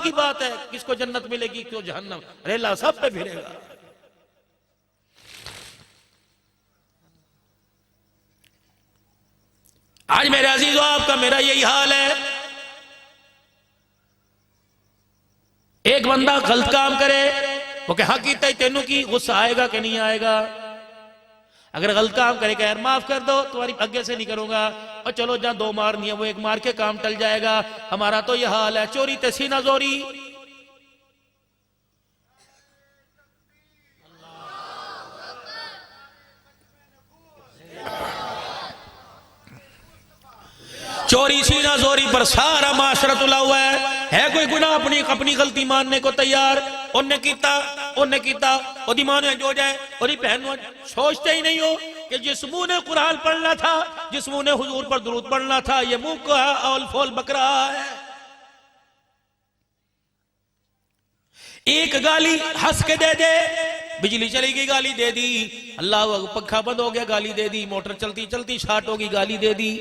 की बात है, किसको जन्नत मिलेगी क्यों जहन्नम, रेला सब पे फिरेगा। आज मेरे अजीजों आपका मेरा यही हाल है। एक बंदा गलत काम करे वो कहे हाँ कीता तेनू की, गुस्सा आएगा कि नहीं आएगा? अगर गलत काम करे यार माफ कर दो, तुम्हारी आगे से नहीं करूंगा, और चलो जहां दो मारनी है वो एक मार के काम टल जाएगा। हमारा तो यह हाल है, चोरी ते सीना जोरी। चोरी सीना जोरी पर सारा माशरा तुला हुआ है कोई गुनाह अपनी गलती मानने को तैयार? उन्हें कीता ओदी मां ने जो जाए ओदी बहन सोचते ही नहीं हो कि जिस मुंह ने कुरान पढ़ना था, जिस मुंह ने हुजूर पर दुरूद पढ़ना था, ये मुंह को औल फोल बक रहा है। एक गाली हंस के दे दे, बिजली चली गई गाली दे दी, अल्लाह पंखा बंद हो गया गाली दे दी, मोटर चलती चलती शार्ट होगी गाली दे दी,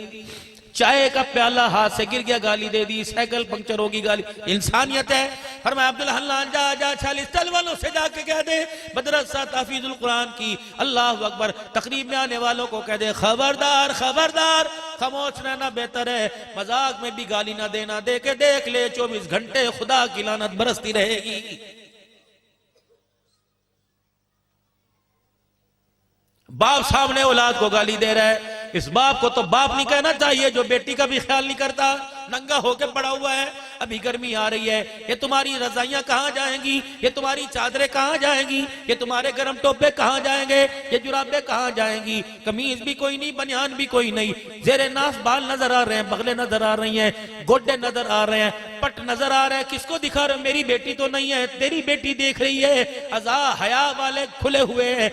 चाय का प्याला हाथ से गिर गया गाली दे दी, साइकिल पंक्चर होगी गाली। इंसानियत है। फरमाया अब्दुल हल्लान जा 40 चल वालों से जाके कह दे मदरसा तहफीजुल कुरान की अल्लाह अकबर तकरीब में आने वालों को कह दे खबरदार खबरदार, खामोश रहना बेहतर है, मजाक में भी गाली ना देना, दे के देख ले 24 घंटे खुदा की लानत बरसती रहेगी। बाप सामने औलाद को गाली दे रहा है, इस बाप को तो बाप नहीं कहना चाहिए जो बेटी का भी ख्याल नहीं करता, नंगा होके पड़ा हुआ है। अभी गर्मी आ रही है, ये तुम्हारी रजाइयां कहां जाएंगी, ये तुम्हारी चादरें कहां जाएंगी, ये तुम्हारे गर्म टोपे कहां जाएंगे, ये जुराबे कहां जाएंगी, कमीज भी कोई नहीं, बनियान भी कोई नहीं, जेरे नाफ बाल नजर आ रहे हैं, बगले नजर आ रही हैं, गोड्डे नजर आ रहे हैं, पट नजर आ रहे हैं। किसको दिखा रहे? मेरी बेटी तो नहीं है, तेरी बेटी देख रही है। अजा हया वाले खुले हुए हैं,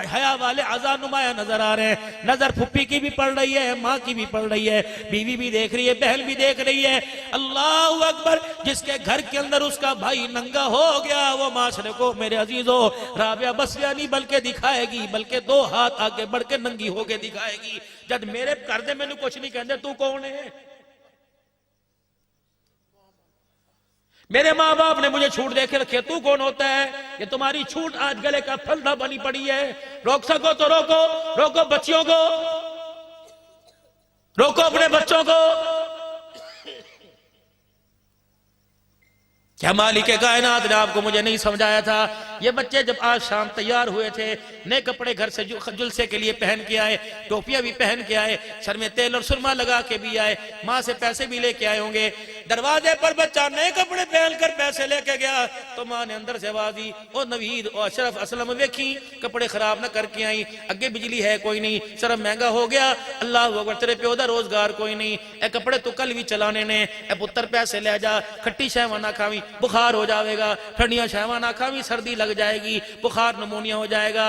हया वाले अजा नुमाया नजर आ रहे हैं। नजर फुप्पी की भी पड़ रही है, माँ की भी पड़ रही है, बीवी भी देख रही है, बहन भी देख रही है। अल्लाह अकबर, जिसके घर के अंदर उसका भाई नंगा हो गया वो माशरे को मेरे अजीजों राबिया बसिया नहीं बल्कि दिखाएगी, बल्कि 2 हाथ आगे बढ़ के नंगी होके दिखाएगी। जब मेरे कर दे मैंने कुछ नहीं कहते, तू कौन है? मेरे माँ बाप ने मुझे छूट देके रखे, तू कौन होता है? ये तुम्हारी छूट आज गले का फलदा बनी पड़ी है। रोक सको तो रोको, रोको बच्चियों को, रोको अपने बच्चों को। क्या मालिक कायनात ने आपको मुझे नहीं समझाया था? ये बच्चे जब आज शाम तैयार हुए थे, नए कपड़े घर से जुलसे के लिए पहन के आए, टोपियां भी पहन के आए, सर में तेल और सुरमा लगा के भी आए, माँ से पैसे भी लेके आए होंगे। दरवाजे पर बच्चा नए कपड़े पहनकर पैसे लेके गया तो माँ ने अंदर से आवाज दी, ओ नवीद ओ अशरफ असलम वेखी कपड़े खराब न करके आई, अगे बिजली है कोई नहीं, सरफ महंगा हो गया, अल्लाह अकबर तेरे प्यो दा रोजगार कोई नहीं, ए कपड़े तू कल भी चलाने ने, ए पुत्र पैसे ले जा, खट्टी शहवा ना खावी बुखार हो जाएगा, ठंडिया शहवा ना खावी सर्दी लग जाएगी, बुखार नमोनिया हो जाएगा।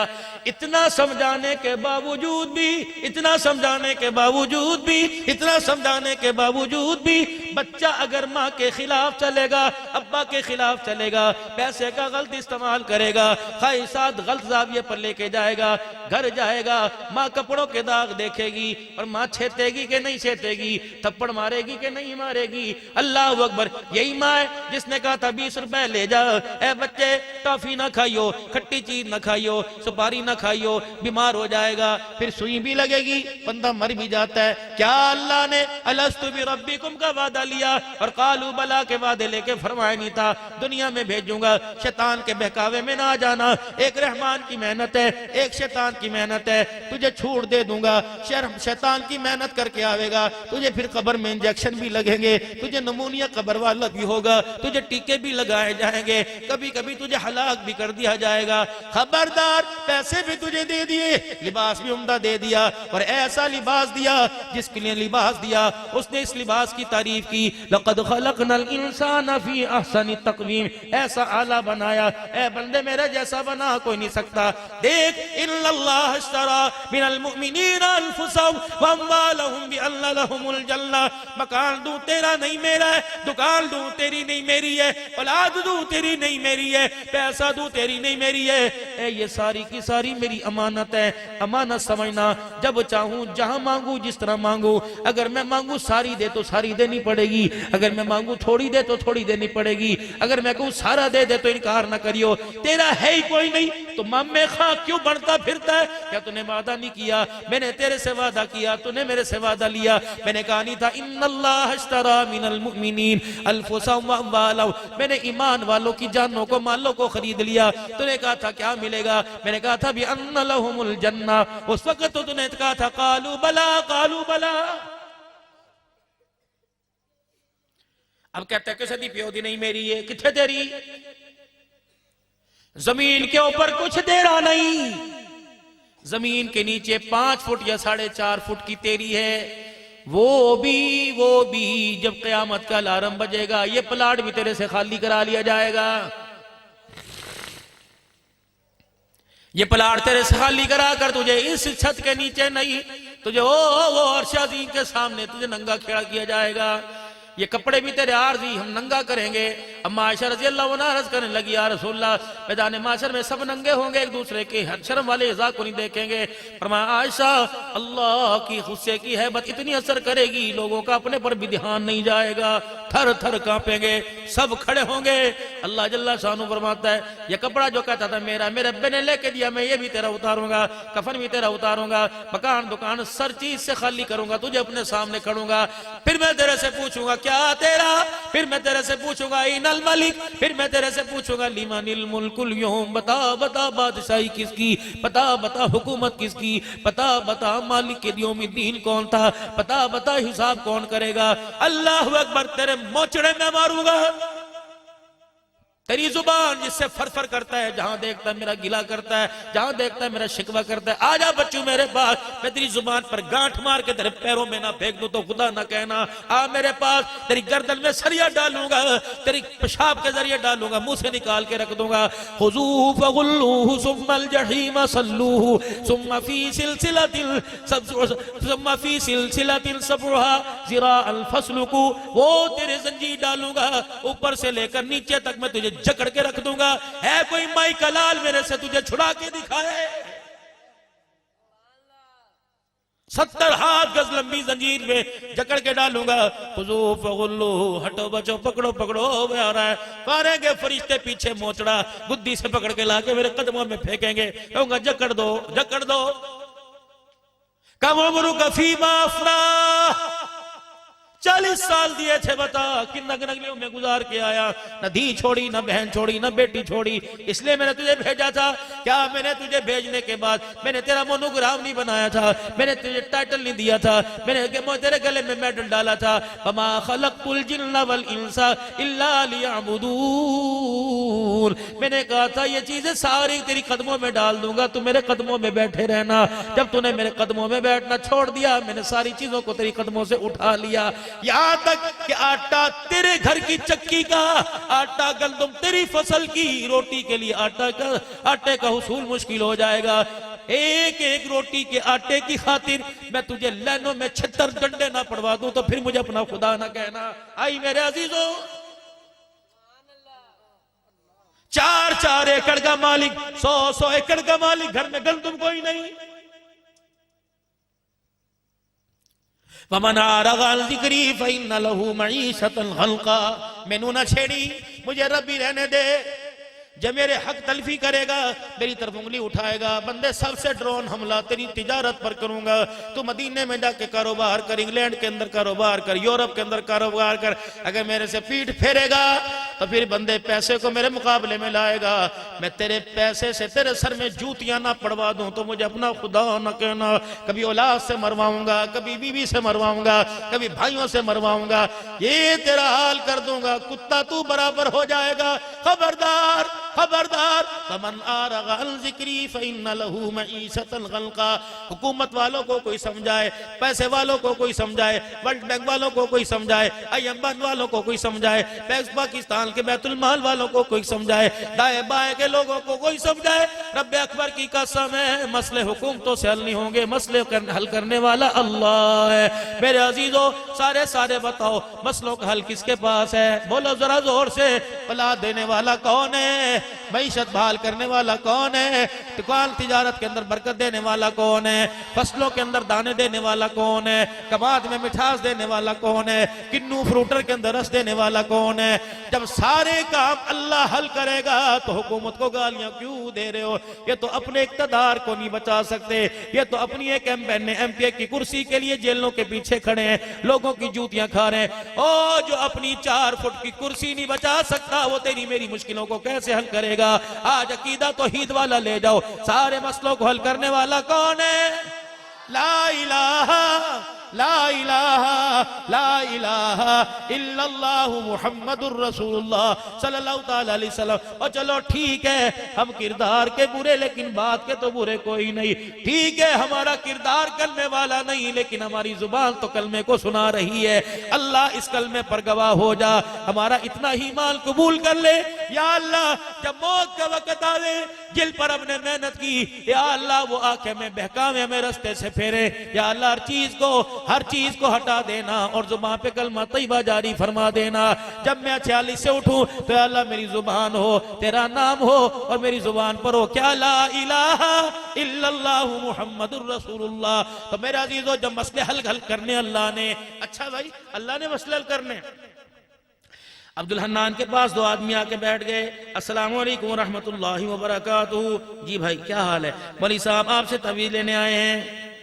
इतना समझाने के बावजूद भी, इतना समझाने के बावजूद भी, इतना समझाने के बावजूद भी बच्चा अगर माँ के खिलाफ चलेगा, अब्बा के खिलाफ चलेगा, पैसे का गलत इस्तेमाल करेगा, ख्वाहिशात गलत जाविये पर लेके जाएगा, घर जाएगा, माँ कपड़ों के दाग देखेगी और माँ छेतेगी कि नहीं छेतेगी, थप्पड़ मारेगी कि नहीं मारेगी। अल्लाह अकबर, यही माँ है जिसने कहा था 20 रुपए ले जा, ए बच्चे टॉफी ना खाइयो, खट्टी चीज ना खाइयो, सुपारी ना खाइयो, बीमार हो जाएगा, फिर सुई भी लगेगी, बंदा मर भी जाता है। क्या अल्लाह ने अलस्तु बिरब्बिकुम का वादा लिया और कालू बला के वादे लेके फरमाया नहीं था दुनिया में भेजूंगा? शैतान के बहकावे में ना जाना, एक रहमान की मेहनत है, एक शैतान की मेहनत है, तुझे छूट दे दूंगा, शैतान की मेहनत करके आवेगा, तुझे फिर कब्र में इंजेक्शन भी लगेंगे, तुझे नमूनिया कब्र वाला भी होगा, तुझे टीके भी लगाए जाएंगे, कभी कभी तुझे हलाक भी कर दिया जाएगा। खबरदार, पैसे भी तुझे दे दिए, लिबास भी उम्दा दे दिया और ऐसा लिबास दिया जिसके लिए लिबास दिया उसने इस लिबास की तारीफ की, लक़द खलक़नल इंसान फी अहसनि तक़वीम, ऐसा आला बनाया, ए बंदे मेरे जैसा बना कोई नहीं सकता। देख, इन्नल्लाह इश्तरा मिनल मुमिनीना अनफुसहुम व अम्वालहुम बिअन्न लहुमुल जन्नह, मकान दूं तेरा नहीं मेरा है, दुकान दूं तेरी नहीं मेरी है, औलाद दूं तेरी नहीं मेरी है, पैसा दूं तेरी नहीं मेरी है, ए ये सारी की सारी मेरी अमानत है। अमानत समझना, जब चाहूं जहां मांगू जिस तरह मांगू, अगर मैं मांगू सारी दे तो सारी देनी पड़ेगी। पड़ेगी, अगर मैं मांगू थोड़ी दे तो थोड़ी देनी पड़ेगी, अगर मैं कहूँ सारा दे दे तो इनकार ना करियो। तेरा है ही कोई नहीं तो मामे खां क्यों बनता फिरता है? क्या तूने वादा नहीं किया? मैंने तेरे से वादा किया, तूने मेरे से वादा लिया। मैंने कहा नहीं था इन्नल्लाह अश्तरा मिनल मुमिनीन अनफुसहुम व अम्वालहुम, मैंने ईमान वालों की जानों को मालों को खरीद लिया। तूने कहा था क्या मिलेगा? मैंने कहा था भी अन्ना लहुमुल जन्ना। उस वक्त तो तूने कहा था कालू बला, कालू बला। अब कहते हैं किसी दी प्यो दी नहीं मेरी है, किथे तेरी? जमीन के ऊपर कुछ तेरा नहीं, जमीन के नीचे 5 फुट या 4.5 फुट की तेरी है। वो भी जब क़यामत का अलार्म बजेगा ये प्लाट भी तेरे से खाली करा लिया जाएगा। ये प्लाट तेरे से खाली करा कर तुझे इस छत के नीचे नहीं, तुझे वो अर्श अज़ीम के सामने तुझे नंगा खड़ा किया जाएगा। ये कपड़े भी तेरे आरजी हम नंगा करेंगे। अम्मा आयशा रज़ी अल्लाह अन्हा अर्ज़ करने लगी या रसूलल्लाह मैदान माशर में सब नंगे होंगे, एक दूसरे के हर शर्म वाले इज़ा को नहीं देखेंगे। फरमाया आयशा अल्लाह की गुस्से की हैबत इतनी असर करेगी लोगों का अपने पर भी ध्यान नहीं जाएगा, थर थर कांपेंगे, सब खड़े होंगे। अल्लाह जल्ला शानु फरमाता है ये कपड़ा जो कहता था मेरा, मेरे रब्बे ने लेके दिया, मैं ये भी तेरा उतारूंगा, कफन भी तेरा उतारूंगा, मकान दुकान सर चीज से खाली करूंगा, तुझे अपने सामने खड़ूंगा। फिर मैं तेरे से पूछूंगा क्या तेरा? फिर मैं तेरे से पूछूंगा इनल मलिक, फिर मैं तेरे से पूछूंगा लिमानिल मुल्कुल यौम, बता बता बादशाही किसकी, बता बता हुकूमत किसकी, बता बता मालिक के यौमिद्दीन कौन था, बता बता हिसाब कौन करेगा। अल्लाह अकबर, तेरे मोचड़े में मारूंगा। तेरी जुबान जिससे फरफर करता है, जहां देखता है मेरा गिला करता है, जहां देखता है मेरा शिकवा करता है, आजा बच्चू मेरे पास, मैं तेरी जुबान पर गांठ मार के तेरे पैरों में ना फेंक दूं तो खुदा ना कहना। आ मेरे पास, तेरी गर्दन में सरिया डालूंगा, तेरी पेशाब के जरिए डालूंगा, मुंह से निकाल के रख दूंगा। खुजू फगुल्लूहु सुम्मल जहीम सल्लूहु सुम्मा फी सिलसिलतिन सबरुहा ज़िराअन फस्लुकू, वो तेरे जंजीर डालूंगा ऊपर से लेकर नीचे तक, मैं तुझे जकड़ के रख दूंगा। है कोई माई कलाल मेरे से तुझे छुड़ा के दिखाए? 70 हाथ गज लंबी जंजीर में जकड़ के डालूंगा। खुजू फगुल्लू, हटो बचो, पकड़ो पकड़ो आ रहा है। मारेंगे फरिश्ते पीछे मोचड़ा बुद्धि से पकड़ के लाके मेरे कदमों में फेंकेंगे, कहूंगा जकड़ दो जकड़ दो। कम उम्र का फीमा अफना, 40 साल दिए थे, बता किन नगलियों में गुजार के आया, न धी छोड़ी, न बहन छोड़ी, न बेटी छोड़ी। इसलिए मैंने तुझे भेजा था। क्या मैंने तुझे भेजने के बाद मैंने तेरा मोनोग्राम नहीं बनाया था, मैंने तुझे टाइटल नहीं दिया था, मैंने तेरे गले में मेडल डाला था? वमा खलक़्तुल जिन्ना वल इंसा इल्ला लियअबुदून। मैंने कहा था ये चीजें सारी तेरी कदमों में डाल दूंगा, तू मेरे कदमों में बैठे रहना। जब तूने मेरे कदमों में बैठना छोड़ दिया, मैंने सारी चीजों को तेरी कदमों से उठा लिया। यहां तक कि आटा तेरे घर की चक्की का, आटा गंदम तेरी फसल की रोटी के लिए आटे का हुसूल मुश्किल हो जाएगा। एक एक रोटी के आटे की खातिर मैं तुझे लाइनों में 76 डंडे ना पड़वा दूं तो फिर मुझे अपना खुदा ना कहना। आई मेरे अजीजों, 4-4 एकड़ का मालिक, 100-100 एकड़ का मालिक, घर में गंदम कोई नहीं। मैनू ना छेड़ी, मुझे रब्बी रहने दे। जब मेरे हक तलफी करेगा, मेरी तरफ उंगली उठाएगा, बंदे सबसे ड्रोन हमला तेरी तिजारत पर करूंगा। तू मदीने में जाके कारोबार कर, इंग्लैंड के अंदर कारोबार कर, यूरोप के अंदर कारोबार कर। अगर मेरे से पीठ फेरेगा तो फिर बंदे पैसे को मेरे मुकाबले में लाएगा। मैं तेरे पैसे से तेरे सर में जूतियां ना पड़वा दूं तो मुझे अपना खुदा ना कहना। कभी औलाद से मरवाऊंगा, कभी बीवी से मरवाऊंगा, कभी भाइयों से मरवाऊंगा, ये तेरा हाल कर दूंगा। कुत्ता तू बराबर हो जाएगा। खबरदार खबरदार। फमन आरग़ अन ज़िक्री फ़इन्न लहू मईशतन ग़ल्क़ा। हुकूमत वालों को कोई समझाए, पैसे वालों को कोई समझाए, वर्ल्ड बैंक वालों को कोई समझाए, IMF वालों को कोई समझाए, पाकिस्तान के बैतुल माल वालों को कोई समझाए, दाएं बाएं के लोगों को कोई समझाए, रब्बे अकबर की कसम है मसले हुकूमतों से हल नहीं होंगे, मसले हल करने वाला अल्लाह है। मेरे अजीजों, सारे बताओ मसलों का हल किसके पास है? बोलो जरा जोर से। औलाद देने वाला कौन है? मईशत बहाल करने वाला कौन है, दुकान तिजारत के अंदर बरकत देने वाला कौन है, फसलों के अंदर दाने देने वाला कौन है, कबाद में मिठास देने वाला कौन है, किन्नू फ्रूटर के अंदर रस देने वाला कौन है। जब सारे काम अल्लाह हल करेगा तो हुकूमत को गालियां क्यों दे रहे हो? ये तो अपने इक़्तिदार को नहीं बचा सकते, ये तो अपनी एक एमपीए की कुर्सी के लिए जेलों के पीछे खड़े हैं, लोगों की जूतियां खा रहे हैं। ओ जो अपनी 4 फुट की कुर्सी नहीं बचा सकता वो तेरी मेरी मुश्किलों को कैसे हल करेगा? आज अकीदा तौहीद वाला ले जाओ, सारे मसलों को हल करने वाला कौन है? ला इलाहा ला इलाहा ला इलाहा इल्लल्लाहु मुहम्मदुर रसूलुल्लाह सल्लल्लाहु ताला अलैहि वसल्लम। और चलो ठीक है, हम किरदार के बुरे लेकिन बात के तो बुरे कोई नहीं। ठीक है, हमारा किरदार कलमे वाला नहीं लेकिन हमारी जुबान तो कलमे को सुना रही है। अल्लाह इस कलमे पर गवाह हो जा, हमारा इतना ही माल कबूल कर ले। या अल्लाह जब मौत का वक्त आवे, जिल पर हमने मेहनत की, या अल्लाह वो आंखें में बहकावे, हमें रास्ते से फेरे। या अल्लाह हर चीज को हटा देना और जुबान पे कलमा तैयबा जारी फरमा देना। जब मैं 46 से उठूं तो अल्लाह मेरी जुबान हो, तेरा नाम हो और मेरी जुबान पर हो क्या ला इलाहा इल्लल्लाहु मुहम्मदुर रसूलुल्लाह। तो मेरे अजीजों, जब मसले हल करने अल्लाह ने, अच्छा भाई अल्लाह ने मसले हल करने, अब्दुल हन्नान के पास 2 आदमी आके बैठ गए। अस्सलामु अलैकुम व रहमतुल्लाहि व बरकातुहू। जी भाई क्या हाल है? मौलवी साहब आपसे तवीज़ लेने आए हैं।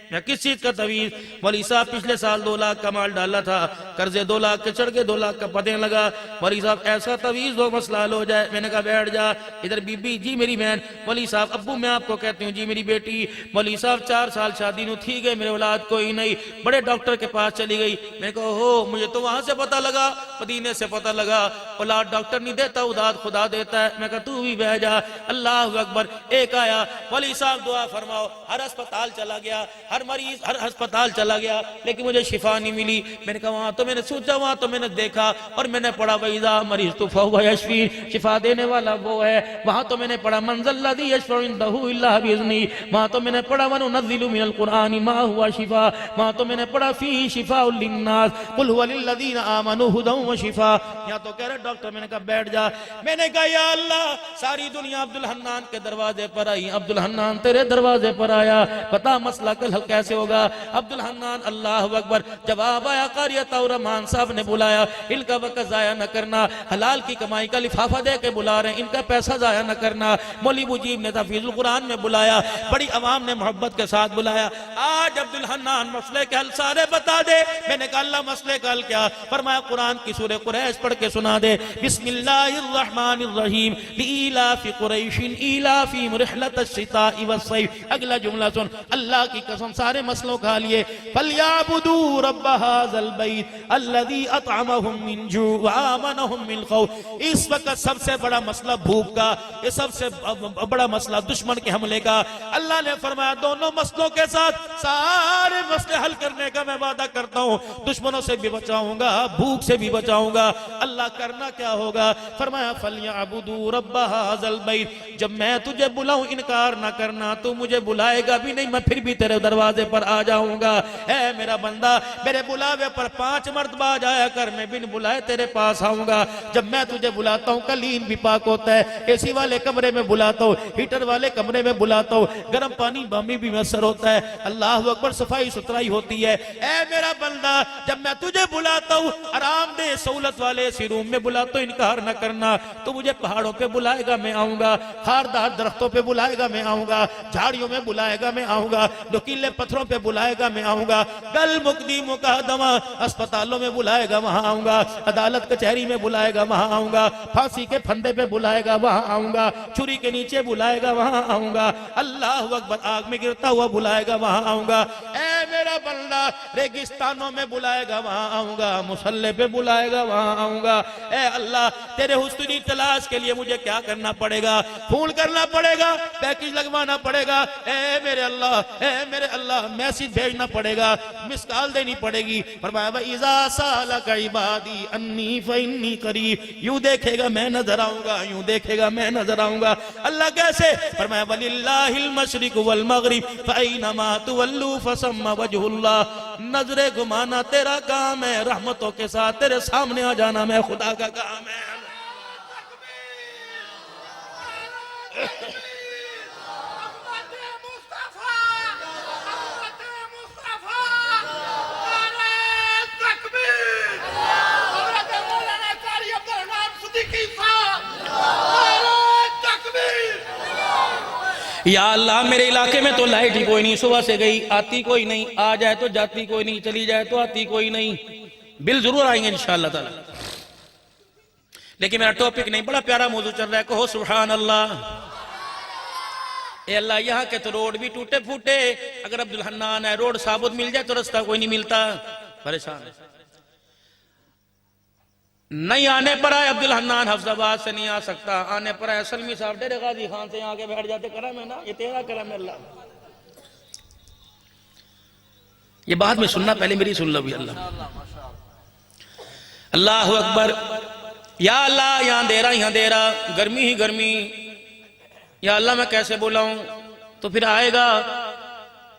या किस चीज का तवीज़? मौलवी साहब पिछले साल 2 लाख का माल डाला था, कर्जे 2 लाख के चढ़ के 2 लाख का पते लगा। मौलवी साहब ऐसा तवीज़ दो मसला हल हो जाए। मैंने कहा बैठ जा। इधर बीबी, जी मेरी बहन। मौलवी साहब अब्बू मैं आपको कहती हूँ, जी मेरी बेटी। मौलवी साहब 4 साल शादी नू थी गए, मेरे औलाद कोई नहीं, बड़े डॉक्टर के पास चली गई। मैंने कहा हो, मुझे तो वहां से पता लगा, मदीने से पता लगा औलाद डॉक्टर नहीं देता, औलाद खुदा देता है। मैं कहा तू भी बह जा। अल्लाह अकबर। एक आया, मौलवी साहब दुआ फरमाओ। हर अस्पताल चला गया, हर मरीज हर अस्पताल चला गया, लेकिन मुझे शिफा नहीं मिली। मैंने कहा वहां तो मैंने सोचा, वहां तो मैंने देखा और मैंने पढ़ा वैदा मरीज तो फहुवा यशफी, शिफा देने वाला वो है। वहां तो मैंने पढ़ा मंज़ल्लज़ी यशफउ इंदहु इल्ला बिइज़्नी। वहां तो मैंने पढ़ा वनुनज़्ज़िलु मिनल कुरआनी मा हुवा शिफा। वहां तो मैंने पढ़ा फी शिफाउल लिन्नास कुल हुवा लिल्लज़ीना आमनू हुदन व शिफा। यहां तो कह रहे डॉक्टर। मैंने कहा बैठ जा। मैंने कहा या अल्लाह, सारी दुनिया अब्दुल हन्नान के दरवाजे पर आई, अब्दुल हन्नान तेरे दरवाजे पर आया, बता मसला कल कैसे होगा? अब्दुल हन्नान, अल्लाह अकबर। जवाब आया, कारियत और रहमान साहब ने बुलाया, इनका वक्त जाया न करना, हलाल की कमाई का लिफाफा दे के बुला रहे हैं, इनका पैसा जाया न करना। मौलवी मुजीब ने तफसीरुल कुरान में बुलाया, बड़ी अवाम ने मोहब्बत के साथ बुलाया। आज अब्दुल हन्नान मसले के हल सारे बता दे। मैंने कहा अल्लाह मसले का हल क्या? फरमाया कुरान की सूरह कुरैश पढ़ के सुना दे। बिस्मिल्लाहिर्रहमानिर्रहीम लीलाफि कुरैशिन ईलाफिहिम रिहलतश शिताइ वस्सैफ। अगला जुमला सुन, अल्लाह की कसम सारे मसलों का लिए फलयाबुदू रब्ब हाज़ल बैत अल्लज़ी अतअमहुम मिन जू व आमनहुम मिन खौफ। इस वक्त सबसे बड़ा मसला भूख का, ये सबसे बड़ा मसला दुश्मन के हमले का। अल्लाह ने फरमाया दोनों मसलों के साथ सारे मसले हल करने का मैं वादा करता हूँ, दुश्मनों से भी बचाऊंगा, भूख से भी बचाऊंगा। अल्लाह करना क्या होगा? फरमाया फलयाबुदू रब्ब हाज़ल बैत। जब मैं तुझे बुलाऊं इनकार ना करना, तू मुझे बुलाएगा भी नहीं, मैं फिर भी तेरे दरवाजे पर आ जाऊंगा। है मेरा बंदा, मेरे बुलावे पर 5 मर्तबा जाया कर, मैं बिन बुलाए तेरे पास आऊंगा। जब मैं तुझे बुलाता हूँ कलीन भी पाक होता है, एसी वाले कमरे में बुलाता हूँ, हीटर वाले कमरे में बुलाता हूँ, गर्म पानी बामी भी मैसर होता है, अल्लाह अकबर, सफाई सुथराई होती है। ऐ मेरा बंदा, जब मैं तुझे बुलाता हूँ आरामदेह सहूलत वाले एसी रूम में बुलाता हूँ, इनकार न करना। तो मुझे पहाड़ों पे बुलाएगा मैं आऊंगा, खारदार दरख्तों पे बुलाएगा मैं आऊंगा, झाड़ियों में बुलाएगा मैं आऊंगा, नुकीले पत्थरों पे बुलाएगा मैं आऊंगा, गल मुकदी मुकदमा अस्पतालों में बुलाएगा वहां आऊंगा, अदालत कचहरी में बुलाएगा वहां आऊंगा, फांसी के फंदे पे बुलाएगा वहां आऊंगा, छुरी के नीचे बुलाएगा वहां आऊंगा, अल्लाह अकबर, आग में गिरता हुआ बुलाएगा वहां आऊंगा। ऐ मेरा बंदा, रेगिस्तानों में बुलाएगा वहां आऊंगा, मुसल्ले पे बुलाएगा वहां आऊंगा। ऐ अल्लाह, तेरे हुस्न तलाश के लिए मुझे क्या करना पड़ेगा? फोन करना पड़ेगा, पैकेज लगवाना पड़ेगा। ऐ मेरे अल्लाह, ऐ मेरे अल्लाह, मैसेज भेजना पड़ेगा, मिस कॉल देनी पड़ेगी। फरमाया इज़ा सालका इबादी अन्नी फइन्नी करीब। यूं देखेगा मैं नजर आऊंगा, यूं देखेगा मैं नजर आऊंगा। अल्लाह कैसे? फरमाया वलिल्लाहिल मशरिक वल मगरिब फअइनमा तुवल्लू फसम्मा वजहुल्लाह। नजरे घुमाना तेरा काम है, रहमतों के साथ तेरे सामने आ जाना मैं खुदा का काम है। या अल्लाह मेरे इलाके में तो लाइट ही कोई नहीं, सुबह से गई आती कोई नहीं, आ जाए तो जाती कोई नहीं, चली जाए तो आती कोई नहीं। बिल जरूर आएंगे इंशाअल्लाह ताला, लेकिन मेरा टॉपिक नहीं, बड़ा प्यारा मौजू चल रहा है, कहो सुभान अल्लाह। ए अल्लाह, यहाँ के तो रोड भी टूटे फूटे, अगर अब्दुल हन्नान है रोड साबुत मिल जाए तो रास्ता कोई नहीं मिलता, परेशान है। नहीं आने पर आए अब्दुल हन्नान हफ्जाबाद से नहीं आ सकता, आने पर आए सलमी साहब डेरे गाजी खान से आके बैठ जाते, करम है ना, ये तेरा करम है अल्लाह। ये बाद में सुनना, पहले मेरी सुन लो भी। अल्लाह अल्लाह अकबर। या अल्लाह, यहाँ दे रहा गर्मी ही गर्मी, या अल्लाह मैं कैसे बुलाऊं तो फिर आएगा।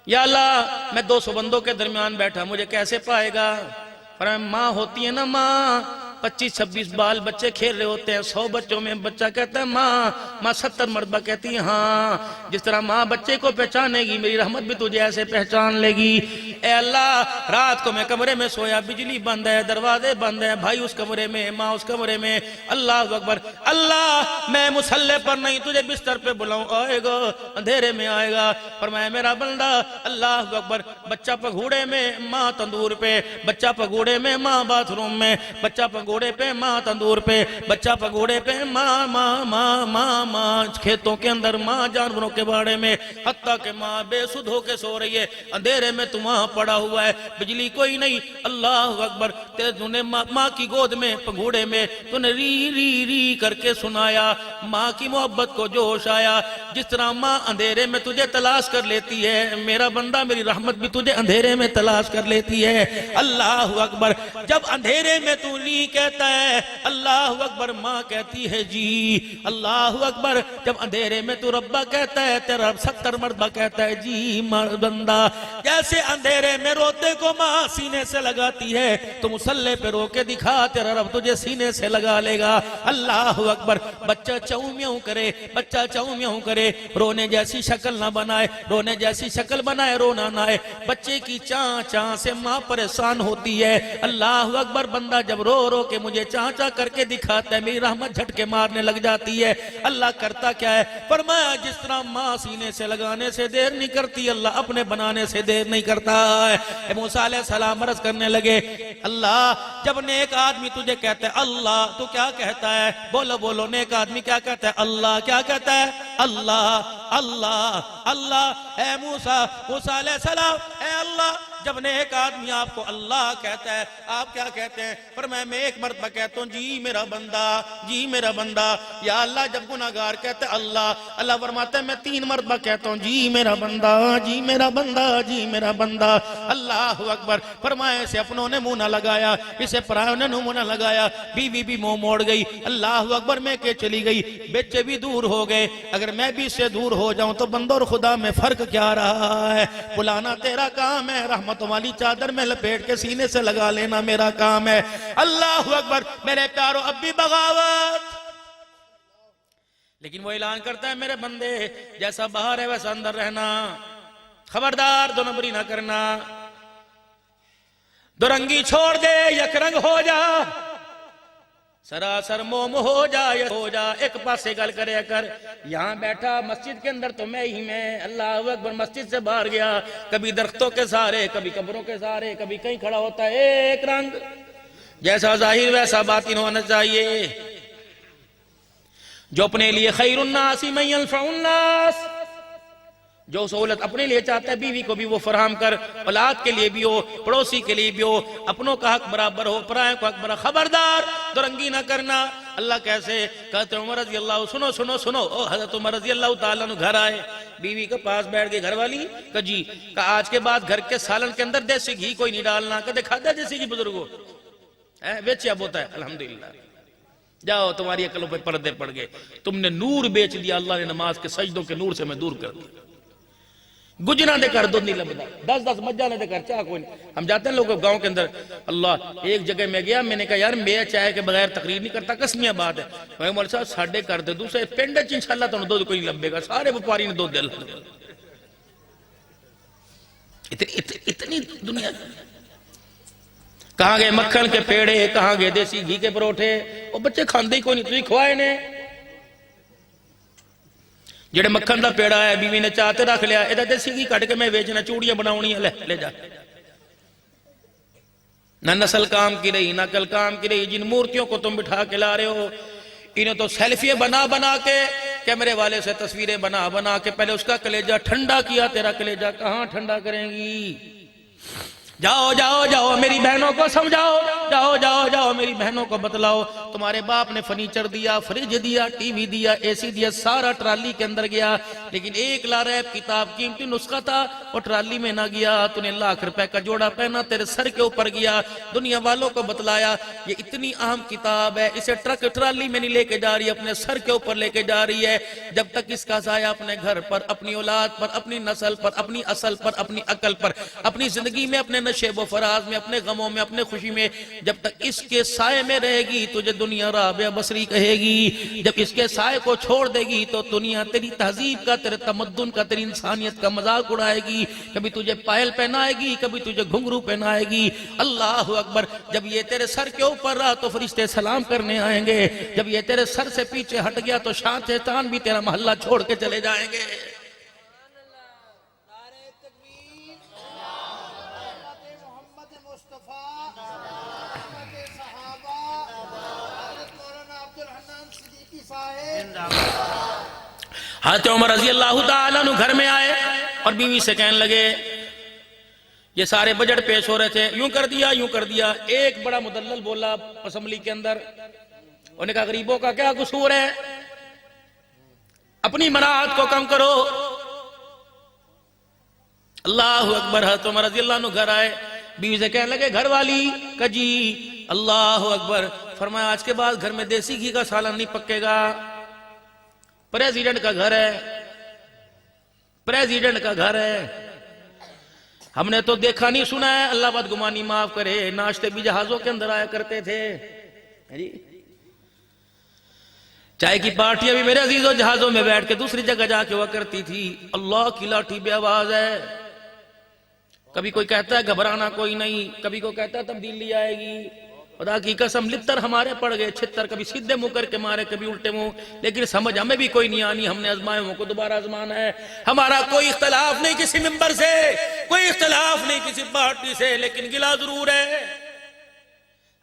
या अल्लाह, मैं 200 बंदों के दरमियान बैठा, मुझे कैसे पाएगा। पर माँ होती है ना, माँ 25-26 बाल बच्चे खेल रहे होते हैं, 100 बच्चों में बच्चा कहता है माँ, माँ 70 मर्तबा कहती है हाँ। जिस तरह माँ बच्चे को पहचानेगी, मेरी रहमत भी तुझे ऐसे पहचान लेगी। ए अल्लाह, रात को मैं कमरे में सोया, बिजली बंद है, दरवाजे बंद है, भाई उस कमरे में, माँ उस कमरे में। अल्लाह अकबर। अल्लाह, मैं मुसल्ले पर नहीं, तुझे बिस्तर पे बुलाऊं, आएगा, अंधेरे में आएगा। पर मैं मेरा बंदा, अल्लाह अकबर। बच्चा पगूड़े में, माँ तंदूर पे, बच्चा पगूड़े में, माँ बाथरूम में, बच्चा पगूड़े पे, माँ तंदूर पे, बच्चा पगोड़े पे, माँ माँ माँ माँ माँ खेतों के अंदर, माँ जानवरों के बाड़े में, हत्ता के माँ बेसुध होके सो रही है, अंधेरे में तू वहां पड़ा हुआ है, बिजली कोई नहीं। अल्लाह अकबर। तेरे तूने माँ की गोद में, पगोड़े में तूने री री री करके सुनाया, माँ की मोहब्बत को जोश आया। जिस तरह माँ अंधेरे में तुझे तलाश कर लेती है, मेरा बंदा, मेरी रहमत भी तुझे अंधेरे में तलाश कर लेती है। अल्लाह अकबर। जब अंधेरे में तू नी कहता है अल्लाह अकबर, माँ कहती है जी अल्लाह अकबर। जब अंधेरे में तू रब्बा कहता है, तेरा 70 मर्तबा कहता है जी बंदा। जैसे अंधेरे में रोते को माँ सीने से लगाती है, तो मुसल्ले पे रो के दिखा, तेरा रब तुझे सीने से लगा लेगा। अल्लाह अकबर। बच्चा चाऊ म्याऊ करे, बच्चा चाऊ म्याऊ करे, रोने जैसी शक्ल ना बनाए, रोने जैसी शक्ल बनाए, रोना ना आए। बच्चे की चाँ चाँ से माँ परेशान होती है। अल्लाह अकबर। बंदा जब रो रो के मुझे चाचा करके दिखाता है, मेरी रहमत झटके मारने लग जाती है। अल्लाह करता क्या है, फरमाया जिस तरह माँ सीने से लगाने से देर नहीं करती, अल्लाह अपने बनाने से देर नहीं करता है। मूसा अलैहिस्सलाम अर्ज़ करने लगे, अल्लाह जब नेक आदमी तुझे कहता है अल्लाह, तो क्या कहता है, बोलो बोलो, नेक आदमी क्या कहता है, अल्लाह। क्या कहता है, अल्लाह अल्लाह अल्लाह। ए मूसा, मूसा अलैहिस्सलाम, ए अल्लाह। जब नेक आदमी आपको अल्लाह कहता है, आप क्या कहते हैं, पर मैं एक मर्तबा कहता हूँ जी मेरा बंदा, जी मेरा बंदा। या अल्लाह जब गुनाहगार कहते हैं अल्लाह, अल्लाह फरमाता है मैं 3 मर्तबा कहता हूँ जी मेरा बंदा, जी मेरा बंदा, जी मेरा बंदा। अल्लाह अकबर। फरमाए से अपनों ने मुंह ना लगाया, इसे परायों ने मुंह ना लगाया, बीवी भी मुंह मोड़ गई। अल्लाह अकबर। मैं के चली गई, बच्चे भी दूर हो गए। अगर मैं भी इससे दूर हो जाऊं तो बंदो और खुदा में फर्क क्या रहा है। बुलाना तेरा काम है, रहमत वाली चादर में लपेट के सीने से लगा लेना मेरा काम है। अल्लाह अकबर। मेरे प्यारो, अब भी बगावत, लेकिन वो ऐलान करता है मेरे बंदे, जैसा बाहर है वैसा अंदर रहना, खबरदार 2 नंबरी ना करना, दुरंगी छोड़ दे, एक रंग हो जा, सरासर मोम हो जा, एक पासे गल करे कर। यहाँ बैठा मस्जिद के अंदर तो मैं ही मैं, अल्लाह अकबर। मस्जिद से बाहर गया, कभी दरख्तों के सहारे, कभी कब्रों के सहारे, कभी कहीं खड़ा होता है। एक रंग, जैसा जाहिर वैसा बातिन होना चाहिए। जो अपने लिए खैरुन्नासी मन यनफउन्नास, जो सहूलत अपने लिए चाहता है बीवी को भी वो फराहम कर, औलाद के लिए भी हो, पड़ोसी के लिए भी हो, अपनों का हक बराबर हो, परायों का हक बराबर। खबरदार दुरंगी ना करना। अल्लाह कैसे कहते, उमर रजी अल्लाह, सुनो सुनो सुनो, ओ हजरत उमर रजी अल्लाह ताला अन्हु घर आए, बीवी के पास बैठ गई, घर वाली का जी का आज के बाद घर के सालन के अंदर देसी घी कोई नहीं डालना। कदे खाता देसी घी बुजुर्गो है, बेचिया बोता है, अल्हम्दुलिल्लाह। जाओ, तुम्हारी अकलों पे पर्दे पड़ गए, तुमने नूर बेच दिया, अल्लाह ने नमाज के सजदों के नूर से मैं दूर कर दिया। गुजरा दे कर दूध नहीं लभदा, 10-10 मज्जा ने दे कर चाह कोई नहीं। हम जाते हैं लोग गांव के अंदर, अल्लाह एक जगह मैं गया, मैंने कहा यार मैं चाय के बगैर तकरीर नहीं करता, कसमियां बात है। मैं मौलवी साहब साढ़े कर दे दूसरे पिंड च इंशाअल्लाह तुहानू दूध कोई नहीं लभेगा, सारे व्यापारी ने दूध दे लभदा। इतनी दुनिया, कहाँ गए मक्खन के पेड़े, कहाँ गए देसी घी के परोठे, वो बच्चे खाते ही कोई नहीं, तुझे खवाए ने। जेड़े मक्खन का पेड़ा है बीवी ने चाह ते रख लिया, इहदा देसी घी कट के मैं बेचना, चूड़ियां बनाउणियां, ले जा। ना नस्ल काम की रही, ना कल काम की रही। जिन मूर्तियों को तुम बिठा के ला रहे हो, इन्हें तो सेल्फी बना बना के, कैमरे वाले से तस्वीरें बना बना के पहले उसका कलेजा ठंडा किया। तेरा कलेजा कहाँ ठंडा करेंगी? जाओ जाओ जाओ मेरी बहनों को समझाओ, जाओ जाओ जाओ मेरी बहनों को बतलाओ, तुम्हारे बाप ने फर्नीचर दिया, फ्रिज दिया, टीवी दिया, एसी दिया, सारा ट्राली के अंदर गया, लेकिन एक लारैब किताब कीमती नुस्खा था वो ट्राली में ना गया। तूने लाख रुपए का जोड़ा पहना, तेरे सर के ऊपर गया। दुनिया वालों को बतलाया ये इतनी अहम किताब है, इसे ट्रक ट्राली में नहीं लेके जा रही, अपने सर के ऊपर लेके जा रही है। जब तक इसका साया अपने घर पर, अपनी औलाद पर, अपनी नस्ल पर, अपनी असल पर, अपनी अकल पर, अपनी जिंदगी में, अपने नशेब व फराज में, अपने गमों में, अपने खुशी में, जब तक इसके साए में रहेगी तुझे दुनिया राबिया बसरी कहेगी। जब इसके साए को छोड़ देगी तो दुनिया तेरी तहजीब का, तेरे तमद्दुन का, तेरी इंसानियत का मजाक उड़ाएगी। कभी तुझे पायल पहनाएगी, कभी तुझे घुंघरू पहनाएगी। अल्लाह अकबर। जब ये तेरे सर के ऊपर रहा तो फरिश्ते सलाम करने आएंगे, जब ये तेरे सर से पीछे हट गया तो शैतान भी तेरा मोहल्ला छोड़ के चले जाएंगे। हज़रत उमर रज़ी अल्लाह ताला अन्हु घर में आए और बीवी से कहने लगे, ये सारे बजट पेश हो रहे थे, यूं कर दिया यूं कर दिया। एक बड़ा मुदल्लल बोला असेंबली के अंदर, उन्होंने कहा गरीबों का क्या कसूर है, अपनी मनाहत को कम करो। अल्लाह अकबर। हज़रत उमर रज़ी अल्लाह अन्हु घर आए, बीवी से कहने लगे घर वाली कजी। अल्लाह अकबर। फरमाया आज के बाद घर में देसी घी का सालन नहीं पकेगा, प्रेसिडेंट का घर है, प्रेसिडेंट का घर है। हमने तो देखा नहीं सुना है, अल्लाह बदगुमानी माफ करे, नाश्ते भी जहाजों के अंदर आया करते थे जी। चाय की पार्टियां भी मेरे अजीजों जहाजों में बैठ के दूसरी जगह जाके हुआ करती थी। अल्लाह की लाठी बे आवाज है। कभी कोई कहता है घबराना कोई नहीं, कभी कोई कहता है तब्दीली आएगी। खुदा की कसम लित्तर हमारे पड़ गए छित्तर, कभी सीधे मुंह करके मारे, कभी उल्टे मुंह, लेकिन समझ हमें भी कोई नहीं आनी। हमने आजमाए को दोबारा आजमाना है। हमारा कोई इख्तलाफ नहीं किसी मिंबर से, कोई इख्तलाफ नहीं किसी पार्टी से, लेकिन गिला जरूर है।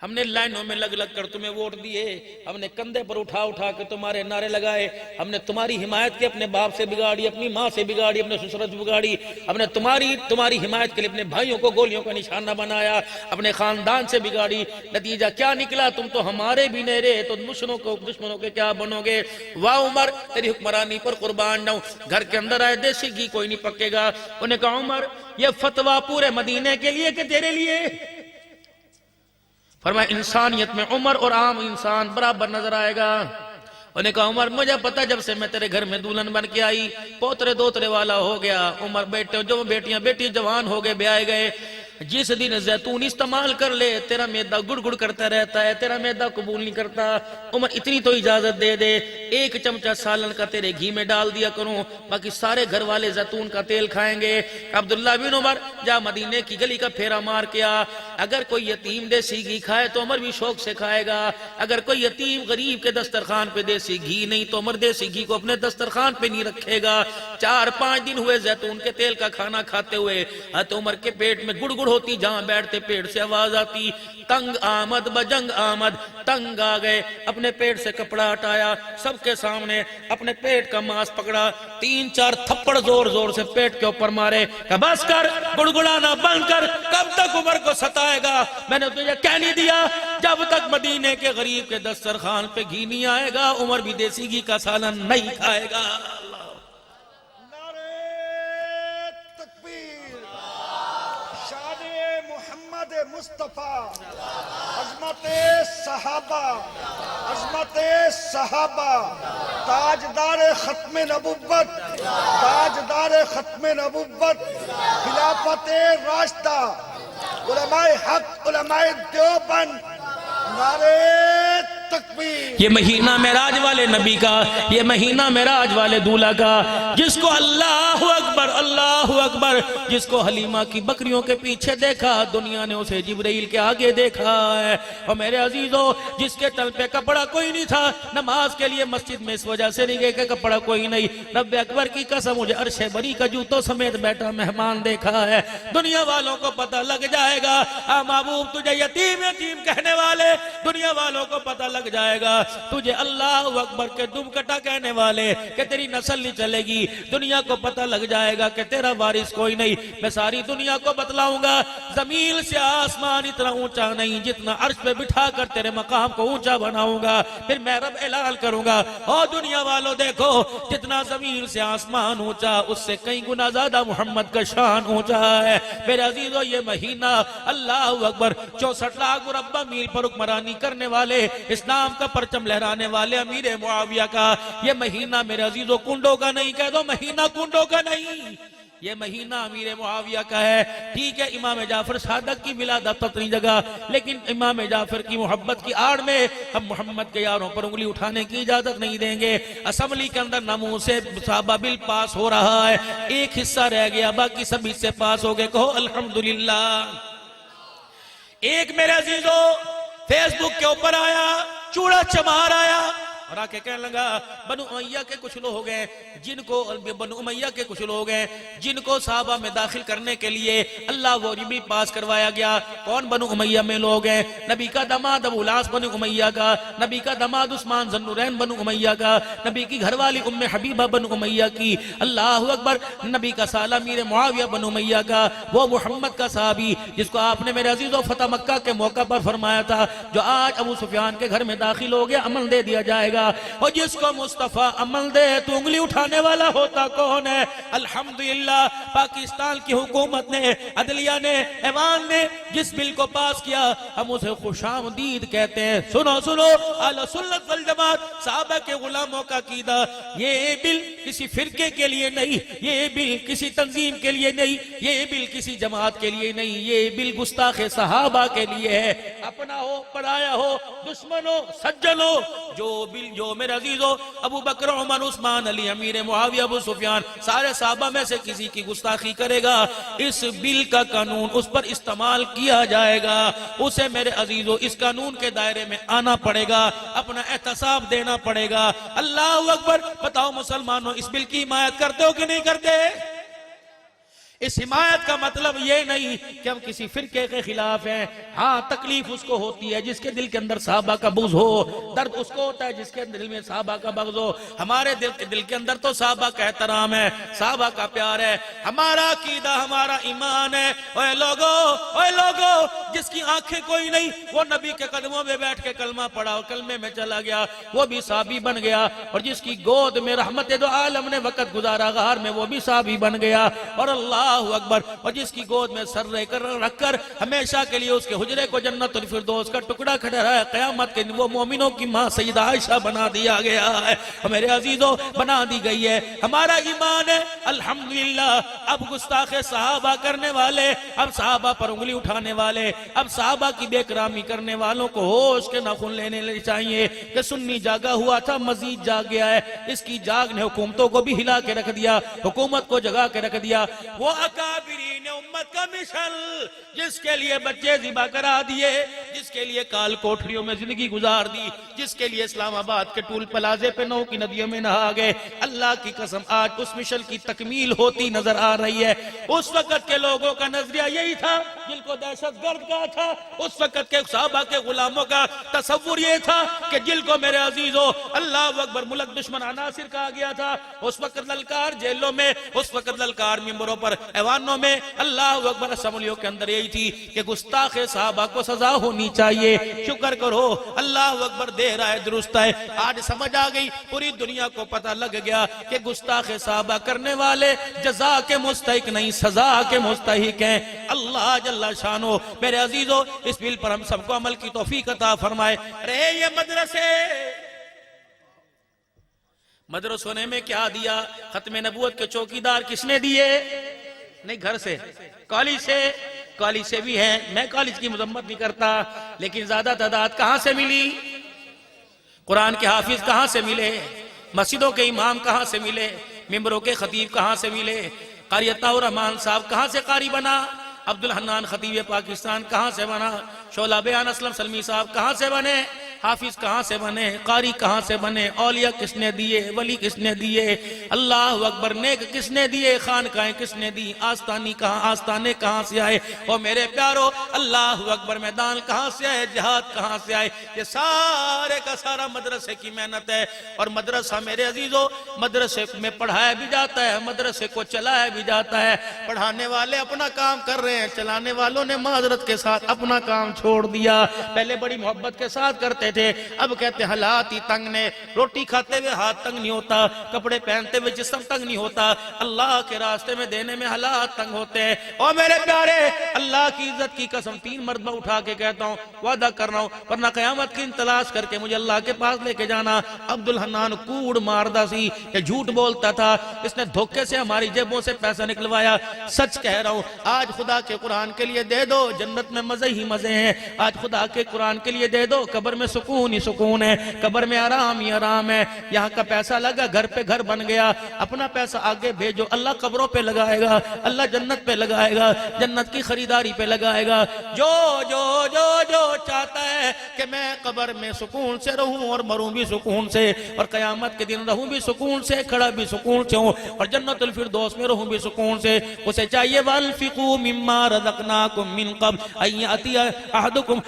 हमने लाइनों में लग लग कर तुम्हें वोट दिए, हमने कंधे पर उठा उठा के तुम्हारे नारे लगाए, हमने तुम्हारी हिमायत के अपने बाप से बिगाड़ी, अपनी माँ से बिगाड़ी, अपने ससुर से बिगाड़ी, हमने तुम्हारी हिमायत के लिए अपने भाइयों को गोलियों का निशाना बनाया, अपने खानदान से बिगाड़ी। नतीजा क्या निकला? तुम तो हमारे भी नहीं रहे तो दुश्मनों के क्या बनोगे? वाह उमर, तेरी हुक्मरानी पर कुर्बान जाऊं। घर के अंदर आए, देसी घी कोई नहीं पकेगा। उन्हें कहा उमर ये फतवा पूरे मदीने के लिए कि तेरे लिए? फरमाया इंसानियत में उमर और आम इंसान बराबर नजर आएगा। उन्हें कहा उमर मुझे पता जब से मैं तेरे घर में दुल्हन बन के आई पोतरे दोतरे वाला हो गया। उमर बेटे जो बेटी जवान हो गए, ब्याह गए, जिस दिन जैतून इस्तेमाल कर ले तेरा मैदा गुड़ करता रहता है, तेरा मैदा कबूल नहीं करता। उमर इतनी तो इजाजत दे दे, 1 चमचा सालन का तेरे घी में डाल दिया करूं, बाकी सारे घर वाले जैतून का तेल खाएंगे। अब्दुल्ला बिन उमर जा मदीने की गली का फेरा मार के आ, अगर कोई यतीम देसी घी खाए तो उमर भी शौक से खाएगा। अगर कोई यतीम गरीब के दस्तरखान पे देसी घी नहीं तो उमर देसी घी को अपने दस्तरखान पे नहीं रखेगा। 4-5 दिन हुए जैतून के तेल का खाना खाते हुए, तो उमर के पेट में गुड़ होती, जहां बैठते पेट से आवाज आती तंग आमद बजंग आमद। तंग आ गए, अपने पेट से कपड़ा हटाया, सबके सामने अपने पेट का मांस पकड़ा, 3-4 थप्पड़ जोर जोर से पेट के ऊपर मारे। बस कर, गुड़गुड़ाना बंद कर, कब तक उमर को सताएगा? मैंने तुझे कह नहीं दिया जब तक मदीने के गरीब के दस्तरखान पे घी नहीं आएगा उमर भी देसी घी का सालन नहीं खाएगा। मुस्तफा सहाबा, अजमत सहाबा, ताजदार खत्म नबुव्वत, ताजदार खत्म नबुव्वत, खिलाफत रास्ता, उलमाए हक, उलमाए देवबंद, नारे तकबीर। ये महीना मेराज वाले नबी का, ये महीना मेराज वाले दूल्हा का, जिसको अल्लाह अकबर, अल्लाह अकबर, जिसको हलीमा की बकरियों के पीछे देखा, दुनिया ने उसे जिब्राइल के आगे देखा है। और मेरे अजीजों, जिसके तल पे कपड़ा कोई नहीं था, नमाज के लिए मस्जिद में इस वजह से नहीं गए कि कपड़ा कोई नहीं, रब्बे अकबर की कसम मुझे अर्शे बरी का जूतों समेत बैठा मेहमान देखा है। दुनिया वालों को पता लग जाएगा, आ महबूब तुझे यतीम यतीम कहने वाले, दुनिया वालों को पता लग जाएगा तुझे अल्लाह अकबर के दुम कटा कहने वाले कि तेरी नस्ल नहीं चलेगी, दुनिया को पता लग जाएगा कि तेरा वारिस कोई नहीं। मैं सारी दुनिया को बतलाऊंगा, जमीन से आसमान इतना ऊंचा नहीं जितना अर्श पे बिठा कर तेरे मकाम को ऊंचा बनाऊंगा। फिर मैं रब ऐलान करूंगा, और दुनिया वालों देखो, जितना जमीन से आसमान ऊंचा, उससे कई गुना ज्यादा मोहम्मद का शान ऊंचा है। मेरे अजीजों, ये महीना अल्लाह अकबर 64 लाख मुरब्बा मील पर हुक्मरानी करने वाले, इस्लाम का परचम लहराने वाले अमीर मुआविया का ये महीना मेरे अजीजों कुंडों का नहीं, कह दो महीना कुंडों का नहीं, ये महीना अमीर मुआविया का है। ठीक है, इमाम जाफर सादक की विलादत अपनी जगह, लेकिन इमाम जाफर की मोहब्बत की आड़ में हम मोहम्मद के यारों पर उंगली उठाने की इजाजत नहीं देंगे। असेंबली के अंदर नमून से साहबा बिल पास हो रहा है, एक हिस्सा रह गया, बाकी सब हिस्से पास हो गए। कहो अल्हम्दुलिल्लाह। एक मेरे अजीजों फेसबुक के ऊपर आया, चूड़ा चमार आया और आके कहने लगा, बनु उमैया के कुछ लोग हैं जिनको, बनु उमैया के कुछ लोग हैं जिनको साहबा में दाखिल करने के लिए अल्लाह वो भी पास करवाया गया। कौन बनु उमैया में लोग हैं? नबी का दामाद अबू लास बनु उमैया का, नबी का दामाद उस्मान ज़न्नुरैन बनु उमैया का, नबी की घरवाली उम्मे हबीबा बनु उमैया की, अल्लाह अकबर, नबी का साला मीर मुआविया बनु उमैया का, वो मोहम्मद का साहबी जिसको आपने मेरे अजीजों फतह मक्का के मौका पर फरमाया था, जो आज अबू सुफियान के घर में दाखिल हो गया, अमल दे दिया जाएगा। और जिसको मुस्तफा अमल दे तो उंगली उठाने वाला होता कौन है? अल्हम्दुलिल्लाह, पाकिस्तान की हुकूमत ने, अदलिया ने, ऐवान ने जिस बिल को पास किया, हम उसे खुशामदीद कहते हैं। सुनो सुनो, अहले सुन्नत वल जमात, साहबा के गुलामों का कीदा, ये बिल किसी फिरके के लिए नहीं, ये बिल किसी तंजीम के लिए नहीं, ये बिल किसी जमात के लिए नहीं, ये बिल गुस्ताखे सहाबा के लिए है। अपना हो, पराया हो, दुश्मन हो, सज्जन हो, जो बिल, जो मेरे अजीजों अबू बकर, उमर, उस्मान, अली, अमीर मुआविया, अबू सुफियान, सारे साहबा में से किसी की गुस्ताखी करेगा, इस बिल का कानून उस पर इस्तेमाल किया जाएगा। उसे मेरे अजीजों इस कानून के दायरे में आना पड़ेगा, अपना एहतसाब देना पड़ेगा। अल्लाह अकबर। बताओ मुसलमानों, इस बिल की हिमायत करते हो कि नहीं करते? इस हिमायत का मतलब ये नहीं कि हम किसी फिरके के खिलाफ हैं। हाँ, तकलीफ उसको होती है जिसके दिल के अंदर साहबा का बुग़्ज़ हो, दर्द उसको होता है जिसके दिल में साहबा का बुग़्ज़ हो। हमारे दिल के अंदर तो साहबा का एहतराम है, साहबा का प्यार है, हमारा अकीदा, हमारा ईमान है। ओए लोगो, जिसकी आंखें कोई नहीं, वो नबी के कदमों में बैठ के कलमा पढ़ा और कलमे में चला गया, वो भी साहबी बन गया। और जिसकी गोद में रहमत दो आलम ने वक़्त गुजारा गार में, वो भी साहबी बन गया। और अल्लाह अकबर। और जिसकी गोद में सर रखकर हमेशा के लिए उसके हुजरे को जन्नतुल फिरदौस का टुकड़ा खड़ा है, क़यामत के वो मोमिनों की मां सईदा आयशा बना दिया गया है। मेरे अजीजों, बना दी गई है। हमारा ईमान है अल्हम्दुलिल्लाह। अब गुस्ताखे सहाबा करने वाले, अब सहाबा पर उंगली उठाने वाले, अब सहाबा की बेकरामी करने वालों को होश के नाखून लेने चाहिए कि सुन्नी जागा हुआ था, मजीद जाग गया है। इसकी जाग ने हुकूमतों को भी हिला के रख दिया, हुकूमत को जगा के रख दिया। वो अकाबिरीन उम्मत का मिशन, जिसके लिए बच्चे ज़िबा करा दिए, जिसके लिए काल कोठरियों में जिंदगी गुजार दी, जिसके लिए इस्लामाबाद के टूल प्लाजे पे नौ की नदियों में नहा गए, अल्लाह की कसम आज उस मिशन की तकमील होती नजर आ रही है। उस वक्त के लोगों का नजरिया यही था जिनको दहशतगर्द कहा था, उस वक्त के सहाबा के गुलामों का तसव्वुर ये था कि जिनको मेरे अजीजों अल्लाह अकबर मुल्क दुश्मन अनासिर कहा गया था। उस वक्त ललकार जेलों में, उस वक्त ललकार मिंबरों पर, ऐवानों में, अल्लाह अकबर असम्बलियों के अंदर यही थी कि गुस्ताखे साहबा को सजा होनी चाहिए। शुक्र करो अल्लाह अकबर, दे रहा है, दुरुस्त है। आज समझ आ गई, पूरी दुनिया को पता लग गया कि गुस्ताखे साहबा करने वाले जजा के मुस्तहिक नहीं, सजा के मुस्तहिक हैं। अल्लाह जल्ल जल्ला शानो। मेरे अजीजों, इस बिल पर हम सबको अमल की तौफीक अता फरमाए। अरे ये मदरसों ने में क्या दिया? खत्म नबूवत के चौकीदार किसने दिए? नहीं, घर से, कॉलेज से भी है। मैं कॉलेज की मजम्मत नहीं करता, लेकिन ज्यादा तादाद कहां से मिली? कुरान के हाफिज कहां से मिले? मस्जिदों के इमाम कहां से मिले? मिंबरों के खतीब कहां से मिले? कारी अताउर रहमान साहब कहां से कारी बना? अब्दुल हन्नान खतीब पाकिस्तान कहां से बना? शोला बयान असलम सलमी साहब कहां से बने? हाफिज कहां से बने? कारी कहां से बने? औलिया किसने दिए? वली किसने दिए? अल्लाह अकबर, नेक किसने दिए? खानकाएं किसने दी? आस्तानी कहां, आस्ताने कहां से आए? और मेरे प्यारो, अल्लाह अकबर, मैदान कहां से आए? जिहाद कहां से आए? ये सारे का सारा मदरसे की मेहनत है। और मदरसा मेरे अजीजों, मदरसे में पढ़ाया भी जाता है, मदरसे को चलाया भी जाता है। पढ़ाने वाले अपना काम कर रहे हैं, चलाने वालों ने माजरत के साथ अपना काम छोड़ दिया। पहले बड़ी मोहब्बत के साथ करते थे, अब कहते हालात ही तंग ने। रोटी खाते हुए हाथ तंग नहीं होता, कपड़े पहनते हुए जिस्म तंग नहीं होता, अल्लाह के रास्ते में देने में हालात तंग होते हैं। और मेरे प्यारे, अल्लाह की इज्जत की कसम 3 मरतबा उठा के कहता हूँ, वादा कर रहा हूँ, वरना कयामत की तलाश करके मुझे अल्लाह के पास लेके जाना। अब्दुल हन्नान कूड़ मारदा सी, ये झूठ बोलता था, इसने धोखे से हमारी जेबों से पैसा निकलवाया। सच कह रहा हूँ, आज खुदा के कुरान के लिए दे दो, जन्नत में मजे ही मजे हैं। आज खुदा के कुरान के लिए दे दो, कब्र में सुकून ही सुकून है, कब्र में आराम ही आराम है। यहाँ का पैसा लगा, घर पे घर बन गया। अपना पैसा आगे भेजो, अल्लाह कब्रों पे लगाएगा, अल्लाह जन्नत पे लगाएगा, जन्नत की खरीदारी पे लगाएगा। जो जो जो जो चाहता है कि मैं कब्र में सुकून से रहूं और मरूं भी सुकून से, और कयामत के दिन रहूं भी सुकून से, खड़ा भी सुकून से हूं, और जन्नतुल फिरदौस में रहूं भी सुकून से, उसे चाहिए वल्फिकू मिम्मा रज़क़नाकुम मिन क़ब्ल अन यातिया अहदुकुम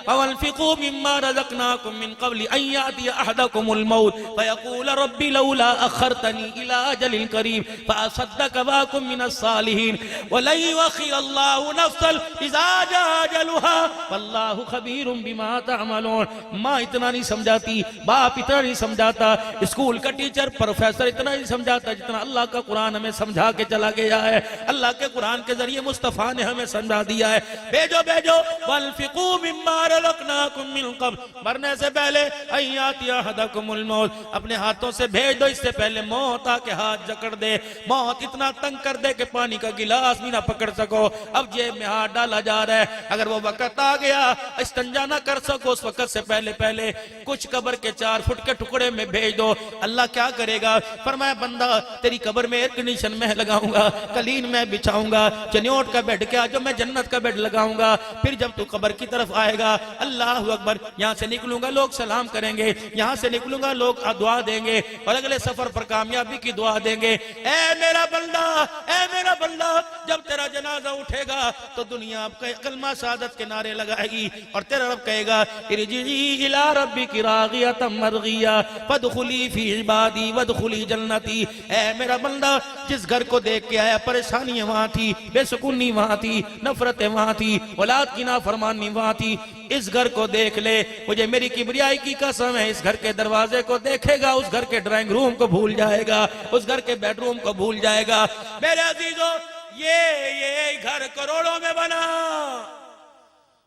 वल्फिकू मिम्मा रज़क़नाकुम मिन क़ब्ल अन यातिया अहदकुमुल मौत फयक़ूल रब्बी लौला अख़रतनी इला अजलिन क़रीब फ़असद्दक़ व अकुन मिनस सालिहीन वलन युअख़्खिरल्लाहु नफ़्सन इज़ा जाअ अजलुहा वल्लाहु ख़बीरुम बिमा तअमलून। माँ इतना नहीं समझाती, बाप इतना नहीं समझाता, स्कूल का टीचर प्रोफेसर इतना नहीं समझाता जितना अल्लाह का कुरान हमें समझा के चला गया है। अल्लाह के कुरान के जरिए मुस्तफ़ा ने हमें समझा दिया है। भेजो भेजो, वल्फिकू मिम्मा रज़क़नाकुम मिन क़ब्ल, मरने से पहले अय्यातिया अहदकुमुल मौत, अपने हाथों से भेज दो, इससे पहले मौत आके हाथ जकड़ दे, मौत इतना तंग कर दे कि पानी का गिलास भी ना पकड़ सको। अब जेब में हाथ डाला जा रहा है, अगर वो वक्त आ गया इस्तंजा ना कर सको, उस वक्त से पहले पहले कुछ कब्र के 4 फुट के टुकड़े में भेज दो। अल्लाह क्या करेगा? फरमाया, बंदा तेरी कब्र में एयर कंडीशन में लगाऊंगा, कलीन में बिछाऊंगा, चन्योट का बेड, क्या जो मैं जन्नत का बेड लगाऊंगा। फिर जब तू कब्र की तरफ आएगा, अल्लाह अकबर, यहाँ से निकलूंगा लोग सलाम करेंगे, यहाँ से निकलूंगा लोग दुआ देंगे, और अगले सफर पर कामयाबी की दुआ देंगे। ए मेरा बंदा, ए मेरा बंदा, जब तेरा जनाजा उठेगा तो दुनिया आपका कलमा शहादत के नारे लगाएगी, और तेरा रब कहेगा इरजी इला रब्बिकी रागियतम मरगिया फदखुली फी इबादी वदखुली जन्नती। ए मेरा बंदा, जिस घर को देख के आया परेशानियां वहां थी, बेसुकूनी वहां थी, नफरतें वहां थी, औलाद की नाफरमानी वहां थी, इस घर को देख ले, मुझे मेरी किबरियाई की कसम है, इस घर के दरवाजे को देखेगा, उस घर के ड्राइंग रूम को भूल जाएगा, उस घर के बेडरूम को भूल जाएगा। मेरे अजीजों, ये घर करोड़ों में बना,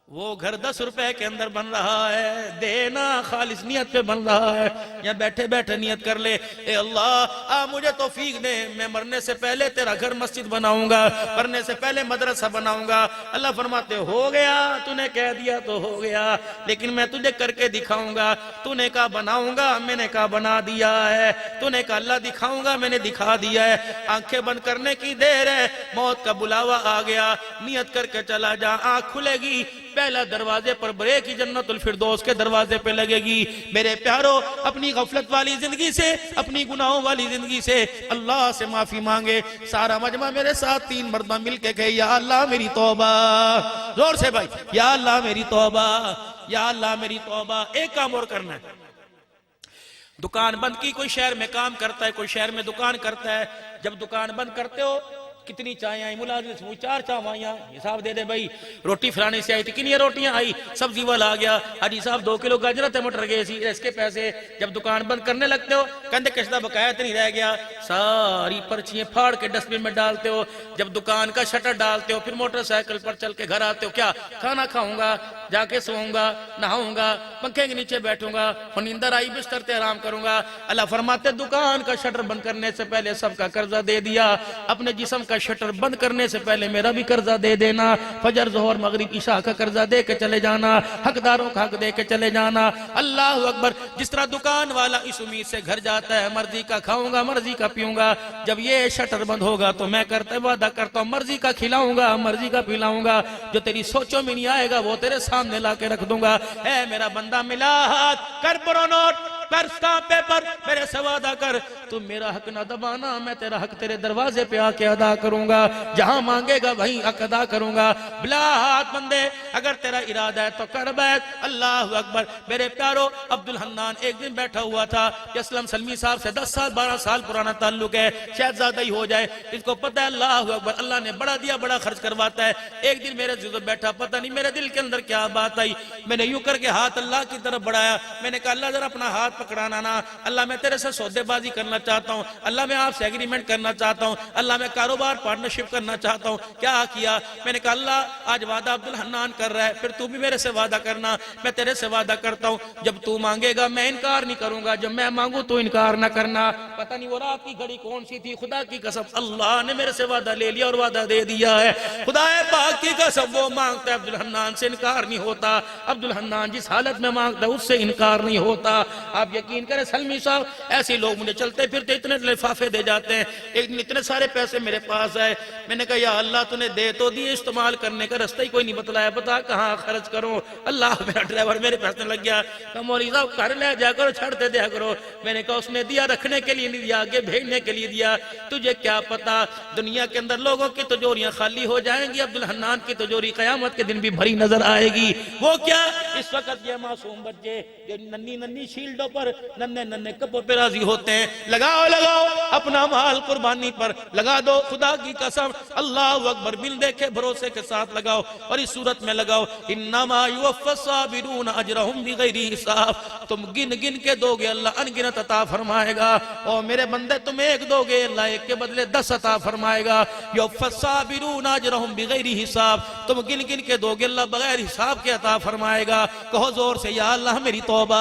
वो घर 10 रुपए के अंदर बन रहा है, देना खालिस नियत पे बन रहा है। यहाँ बैठे बैठे नियत कर ले, ए अल्लाह आ मुझे तौफीक दे, मैं मरने से पहले तेरा घर मस्जिद बनाऊंगा, मरने से पहले मदरसा बनाऊंगा। अल्लाह फरमाते, हो गया, तूने कह दिया तो हो गया, लेकिन मैं तुझे करके दिखाऊंगा। तूने कहा बनाऊंगा, मैंने कहा बना दिया है, तूने कहा अल्लाह दिखाऊंगा, मैंने दिखा दिया है। आंखें बंद करने की देर है, मौत का बुलावा आ गया, नियत करके चला जा, आंख खुलेगी, पहला दरवाजे पर ब्रेक ही जन्नतुल फिरदौस के दरवाजे पे लगेगी। मेरे प्यारो, अपनी गफलत वाली जिंदगी से, अपनी गुनाहों वाली जिंदगी से अल्लाह से माफी मांगे। सारा मजमा मेरे साथ 3 मरतबा मिलके कहे, या अल्लाह मेरी तौबा, जोर से भाई, या अल्लाह मेरी तौबा, या अल्लाह मेरी तौबा। एक काम और करना है, दुकान बंद की, कोई शहर में काम करता है, कोई शहर में दुकान करता है, जब दुकान बंद करते हो कितनी चाय आई, मुलाजिम से 4 चाय आईया, हिसाब दे दे भाई। रोटी फलाने से आई थी, कितनी रोटियां आई, सब्जी वाला आ गया, हाजी साहब 2 किलो गाजर ते मटर गए सी, इसके पैसे। जब दुकान बंद करने लगते हो कहते किसका बकाया तो नहीं रह गया, सारी पर्चियां फाड़ के डस्टबिन में डालते हो। जब दुकान का शटर डालते हो फिर मोटरसाइकिल पर चल के घर आते हो, क्या खाना खाऊंगा, जाके सोऊंगा, नहाऊंगा, पंखे के नीचे बैठूंगा, और नींदर आई बिस्तर पे आराम करूंगा। अल्लाह फरमाते दुकान का शटर बंद करने से पहले सबका कर्जा दे दिया, अपने जिस्म का शटर बंद करने से पहले मेरा भी कर्जा दे देना। फजर जोहर मगरिब इशा का कर्जा दे के चले जाना, हकदारों का हक दे के चले जाना। अल्लाह अकबर। जिस तरह दुकान वाला इस उम्मीद से घर जाता है मर्जी का खाऊंगा, मर्जी का पीऊंगा, जब ये शटर बंद होगा तो मैं करते वादा करता हूं मर्जी का खिलाऊंगा, मर्जी का पिलाऊंगा, जो तेरी सोचों में नहीं आएगा वो तेरे सामने ला के रख दूंगा। ऐ मेरा बंदा मिला हाथ कर प्रो नोट कर स्टाम्प पेपर, मेरे से वादा कर तू मेरा हक ना दबाना, मैं तेरा हक तेरे दरवाजे पे आके अदा करूंगा, जहां मांगेगा वहीं हक अदा करूंगा। बिला हाथ बंदे अगर तेरा इरादा है तो कर बैठ। अल्लाह अकबर। मेरे प्यारो अब्दुल हन्नान एक दिन बैठा हुआ था, असलम सलमी साहब से 10 साल 12 साल पुराना ताल्लुक है, शायद ज्यादा ही हो जाए, इसको पता है। अल्लाह अकबर। अल्लाह ने बड़ा दिया बड़ा खर्च करवाता है। एक दिन मेरे जुज़ बैठा, पता नहीं मेरे दिल के अंदर क्या बात आई, मैंने यूं करके हाथ अल्लाह की तरफ बढ़ाया, मैंने कहा अल्लाह जरा अपना हाथ पकड़ाना ना, अल्लाह मैं तेरे से सौदेबाजी करना चाहता हूँ, अल्लाह मैं आपसे एग्रीमेंट करना चाहता हूँ, अल्लाह मैं कारोबार पार्टनरशिप करना चाहता हूँ। क्या किया मैंने कहा अल्लाह आज वादा अब्दुल हन्नान कर रहा है, फिर तू भी मेरे से वादा करना, मैं तेरे से वादा करता हूँ जब तू मांगेगा मैं इनकार नहीं करूंगा, जब मैं मांगू तो इनकार ना करना। पता नहीं वो रात की घड़ी कौन सी थी, खुदा की कसम अल्लाह ने मेरे से वादा ले लिया और वादा दे दिया है। खुदा पाक की कसम वो मांगता है अब्दुल हन्नान से इनकार नहीं होता, अब्दुल हन्नान जिस हालत में मांगता है उससे इनकार नहीं होता। आप यकीन करें सलमी साहब, ऐसे लोग मुझे चलते फिरते इतने लिफाफे दे जाते हैं। एक दिन इतने सारे पैसे मेरे पास आए, मैंने कहा या अल्लाह तूने दे तो दिए, इस्तेमाल करने का रास्ता ही कोई नहीं बतलाया, बता कहाँ खर्च करूं। अल्लाह मेरा ड्राइवर मेरे पैसे लग गया, मौलवी साहब घर ले जा करो, छड़ते दिया करो। मैंने कहा उसने दिया रखने के लिए नहीं दिया, आगे भेजने के लिए दिया। तुझे क्या पता दुनिया के अंदर लोगों की तिजोरियां खाली हो जाएंगी, अब्दुल हन्नान की तिजोरी कयामत के दिन भी भरी नजर आएगी। वो क्या इस वक्त ये मासूम बच्चे जो नन्ही नन्ही शील्डों पर नन्हे नन्हे कपड़ों पे राजी होते हैं, लगाओ लगाओ अपना माल कुर्बानी पर लगा दो, खुदा की कसम अल्लाह अकबर, बिन देखे भरोसे के साथ लगाओ और इस सूरत में लगाओ इन्नमा युवफ़्फ़स साबिरून अजरहुम बिगैरि हिसाब। तुम गिन गिन के दोगे अल्लाह अनगिनत अता फरमाएगा, और मेरे बंदे तुम एक दोगे अल्लाह एक के बदले 10 अता फरमाएगा। युवफ़्फ़स साबिरून अजरहुम बिगैरि हिसाब, तुम गिन गिन के दोगे अल्लाह बगैर हिसाब के अता फरमाएगा। कहो जोर से या अल्लाह मेरी तौबा,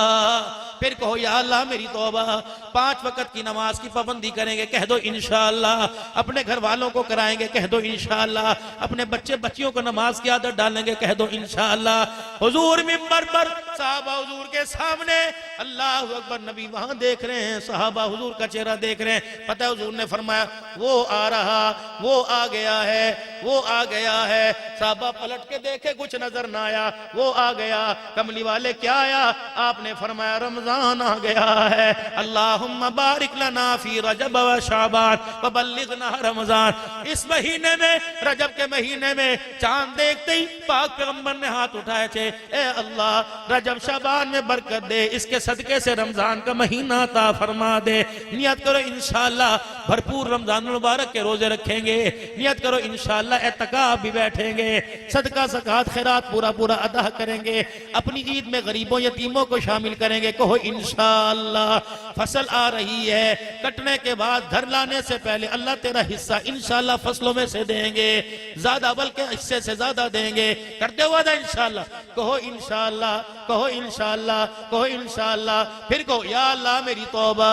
फिर कहो या अल्लाह मेरी तौबा। 5 वक्त की नमाज की पाबंदी करेंगे, कह दो इंशाअल्लाह। अपने घर वालों को कराएंगे, कह दो इंशाअल्लाह। अपने बच्चे बच्चियों को नमाज की आदत डालेंगे, कह दो इंशाअल्लाह। हुजूर मिंबर पर साहबा हुजूर के सामने, अल्लाह अकबर, नबी वहां देख रहे हैं, साहबा हुजूर का चेहरा देख रहे हैं। पता है हुजूर ने फरमाया वो आ रहा, वो आ गया है, वो आ गया है। साहबा पलट के देखे कुछ नजर ना आया, वो आ गया। कमली वाले क्या आया? आपने फरमाया रमजान आ गया है। अल्लाहुम्मा बारिक लना फी रजब व शाबान व बल्लिगना रमजान। इस महीने में, रजब के महीने में चांद देखते ही पाक पैगंबर ने हाथ उठाए थे, ए अल्लाह रजब शाबान में बरकत दे, इसके सदके से रमजान का महीना अता फरमा दे। नियत करो इंशाअल्लाह भरपूर रमजान मुबारक के रोजे रखेंगे, नियत करो इंशाअल्लाह एतकाफ भी बैठेंगे, सदका ज़कात खैरात पूरा पूरा अदा करेंगे, अपनी ईद में गरीबों यतीमों को शामिल करेंगे। कहो इंशाअल्लाह। फसल आ रही है, कटने के बाद घर लाने से पहले अल्लाह तेरा हिस्सा इंशाअल्लाह फसलों में से देंगे, ज्यादा बल्कि हिस्से से ज्यादा देंगे। करते हुआ था इंशाअल्लाह। कहो इंशाअल्लाह, कहो इंशाअल्लाह, कहो इंशाअल्लाह। फिर कहो या अल्लाह मेरी तौबा,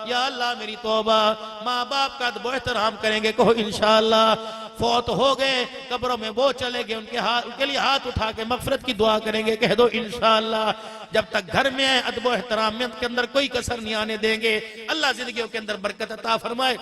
या अल्लाह मेरी तौबा। माँ बाप का अदब एहतराम करेंगे, कहो इंशाअल्लाह। फौत हो गए कब्रों में वो चले गए, उनके लिए हाथ उठा के मगफरत की दुआ करेंगे, कह दो इंशाअल्लाह। जब तक घर में है अदब एहतराम के अंदर कोई कसर नहीं आने देंगे। अल्लाह जिंदगियों के अंदर बरकत अता फरमाए।